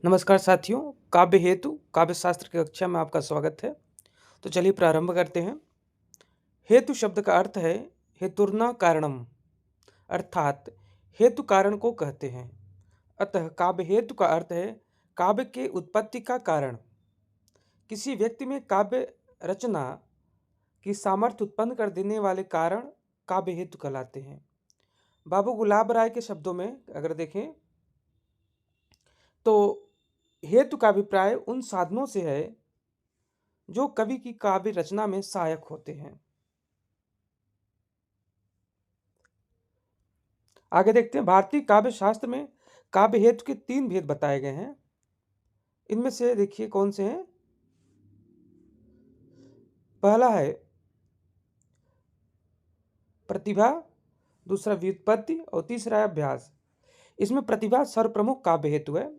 नमस्कार साथियों, काव्य हेतु काव्य शास्त्र की कक्षा में आपका स्वागत है। तो चलिए प्रारंभ करते हैं। हेतु शब्द का अर्थ है हेतुर्ना कारणम, अर्थात हेतु कारण को कहते हैं। अतः काव्य हेतु का अर्थ है काव्य के उत्पत्ति का कारण। किसी व्यक्ति में काव्य रचना की सामर्थ्य उत्पन्न कर देने वाले कारण काव्य हेतु कहलाते हैं। बाबू गुलाब राय के शब्दों में अगर देखें तो हेतु का अभिप्राय उन साधनों से है जो कवि की काव्य रचना में सहायक होते हैं। आगे देखते हैं, भारतीय काव्य शास्त्र में काव्य हेतु के 3 भेद बताए गए हैं। इनमें से देखिए कौन से हैं। पहला है प्रतिभा, दूसरा व्युत्पत्ति और तीसरा है अभ्यास। इसमें प्रतिभा सर्वप्रमुख काव्य हेतु है,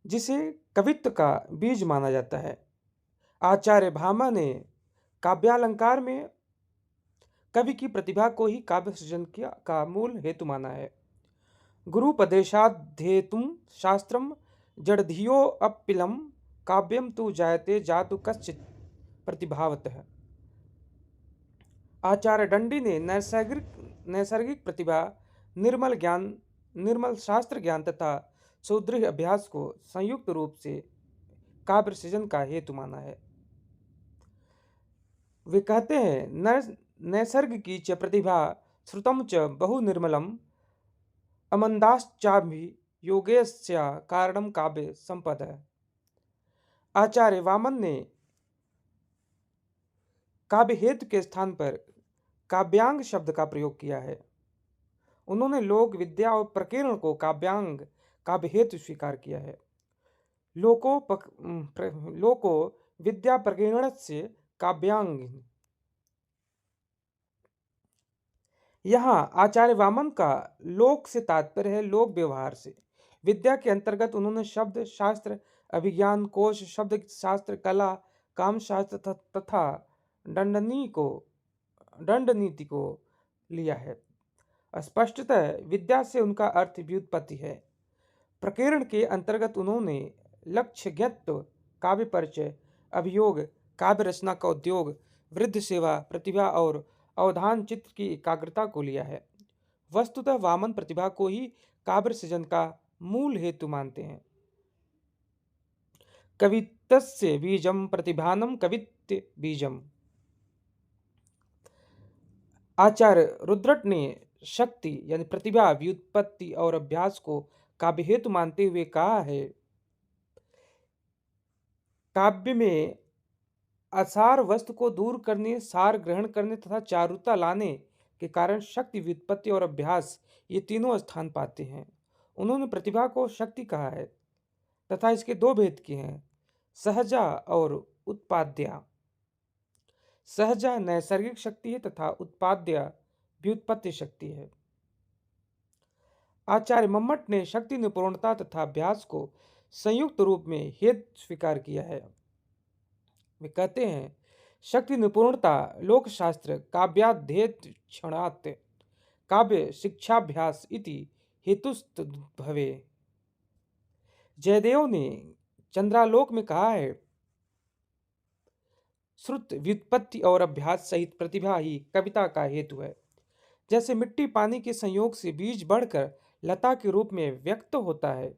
जिसे कवित्व का बीज माना जाता है। आचार्य भामा ने काव्यालंकार में कवि की प्रतिभा को ही काव्य सृजन का मूल हेतु माना है। गुरुपदेशाध्येतुं शास्त्रम जड़धियो अप्पिलम काव्यम तु जायते जातु कश्चित् प्रतिभावतः। आचार्य दंडी ने नैसर्गिक प्रतिभा, निर्मल ज्ञान, निर्मल शास्त्र ज्ञान तथा सुदृढ़ अभ्यास को संयुक्त रूप से काव्य सृजन का हेतु माना है। वे कहते हैं नैसर्गिकी च प्रतिभा श्रुतम च बहु निर्मलम अमंदाश्चाभि योगेस्य कारणम काव्य संपद है। आचार्य वामन ने काव्य हेतु के स्थान पर काव्यांग शब्द का प्रयोग किया है। उन्होंने लोक विद्या और प्रकीर्ण को काव्यांग काव्य हेतु स्वीकार किया है। लोको विद्या प्रकीर्ण से काव्यांग। यहाँ आचार्य वामन का लोक से तात्पर्य है लोक व्यवहार से। विद्या के अंतर्गत उन्होंने शब्द शास्त्र, अभिज्ञान कोश, शब्द शास्त्र, कला, काम शास्त्र तथा दंड नीति को लिया है। स्पष्टतः विद्या से उनका अर्थ व्युत्पत्ति है। प्रकीर्ण के अंतर्गत उन्होंने लक्ष्य ज्ञत्व, काव्य परिचय, अभियोग, काव्य रचना का उद्योग, वृद्ध सेवा, प्रतिभा और अवधान चित्त की एकाग्रता को लिया है। वस्तुतः वामन प्रतिभा को ही काव्य सृजन का मूल हेतु मानते हैं। कवित्तस्य बीजम प्रतिभानम कवित्त बीजम। आचार्य रुद्रट ने शक्ति यानी प्रतिभा, व्युत्पत्ति और अभ्यास को काव्य हेतु मानते हुए कहा है, काव्य में असार वस्तु को दूर करने, सार ग्रहण करने तथा चारुता लाने के कारण शक्ति, व्युत्पत्ति और अभ्यास ये तीनों स्थान पाते हैं। उन्होंने प्रतिभा को शक्ति कहा है तथा इसके 2 भेद किए हैं, सहजा और उत्पाद्या। सहजा नैसर्गिक शक्ति है तथा उत्पाद्या व्युत्पत्ति शक्ति है। आचार्य मम्मट ने शक्ति निपुणता तथा अभ्यास को संयुक्त रूप में हेतु स्वीकार किया है। वे कहते हैं, शक्ति निपुणता लोक शास्त्र काव्याध्येत क्षणात् काव्य शिक्षाभ्यास इति हेतुस्तुद्भवे। जयदेव ने चंद्रालोक में कहा है, श्रुत, व्युत्पत्ति और अभ्यास सहित प्रतिभा ही कविता का हेतु है। जैसे मिट्टी पानी के संयोग से बीज बढ़कर लता के रूप में व्यक्त होता है।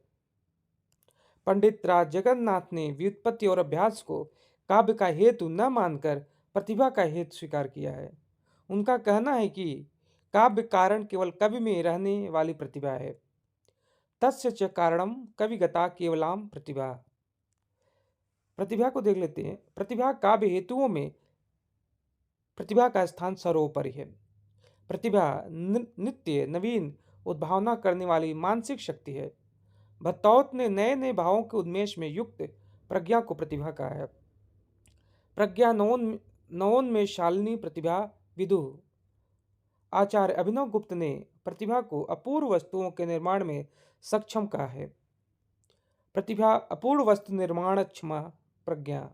पंडित राज जगन्नाथ ने व्युत्पत्ति और अभ्यास को काव्य का हेतु न मानकर प्रतिभा का हेतु स्वीकार किया है। उनका कहना है कि काव्य कारण केवल कवि में रहने वाली प्रतिभा है। तस्य च कारणम कविगता केवलाम प्रतिभा। प्रतिभा को देख लेते हैं। प्रतिभा काव्य हेतुओं में प्रतिभा का स्थान सर्वोपरि है। प्रतिभा नित्य नवीन उद्भावना करने वाली मानसिक शक्ति है। भट्टौत ने नए नए भावों के उन्मेष में युक्त प्रज्ञा को प्रतिभा कहा है। प्रज्ञा नवोन्मेषालिनी प्रतिभा विदुः। आचार्य अभिनव गुप्त ने प्रतिभा को अपूर्व वस्तुओं के निर्माण में सक्षम कहा है। प्रतिभा अपूर्व वस्तु निर्माण क्षमा प्रज्ञा।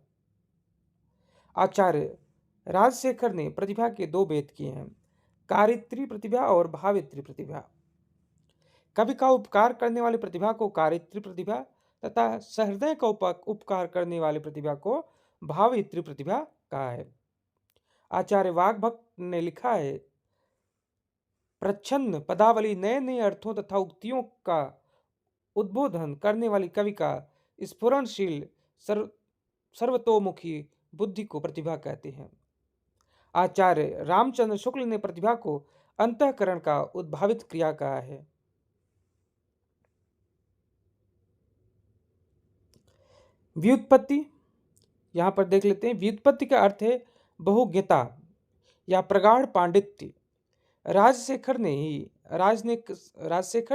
आचार्य राजशेखर ने प्रतिभा के 2 भेद किए हैं, कारित्री प्रतिभा और भावित्री प्रतिभा। कवि का उपकार करने वाली प्रतिभा को कारित्री प्रतिभा तथा सहृदय का उपकार करने वाली प्रतिभा को भावयित्री प्रतिभा कहा है। आचार्य वाग्भक्त ने लिखा है, प्रच्छन्न पदावली नए नए अर्थों तथा उक्तियों का उद्बोधन करने वाली कवि का स्फुरणशील सर्व सर्वतोमुखी बुद्धि को प्रतिभा कहते हैं। आचार्य रामचंद्र शुक्ल ने प्रतिभा को अंतःकरण का उद्भावित क्रिया कहा है। व्युत्पत्ति, यहां पर देख लेते हैं। व्युत्पत्ति का अर्थ है बहुज्ञता या प्रगाढ़ पांडित्य। राजशेखर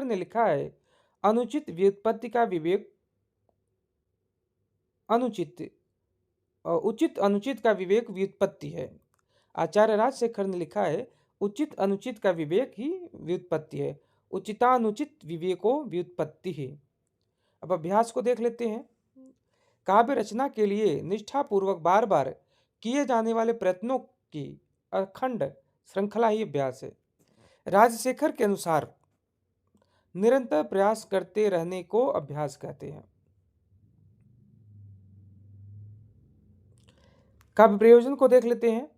ने लिखा है, अनुचित व्युत्पत्ति का विवेक अनुचित उचित अनुचित का विवेक व्युत्पत्ति है। आचार्य राजशेखर ने लिखा है, उचित अनुचित का विवेक ही व्युत्पत्ति है, उचितानुचित विवेको व्युत्पत्ति है। अब अभ्यास को देख लेते हैं। काव्य रचना के लिए निष्ठापूर्वक बार बार किए जाने वाले प्रयत्नों की अखंड श्रृंखला ही अभ्यास है। राजशेखर के अनुसार निरंतर प्रयास करते रहने को अभ्यास कहते हैं। काव्य प्रयोजन को देख लेते हैं।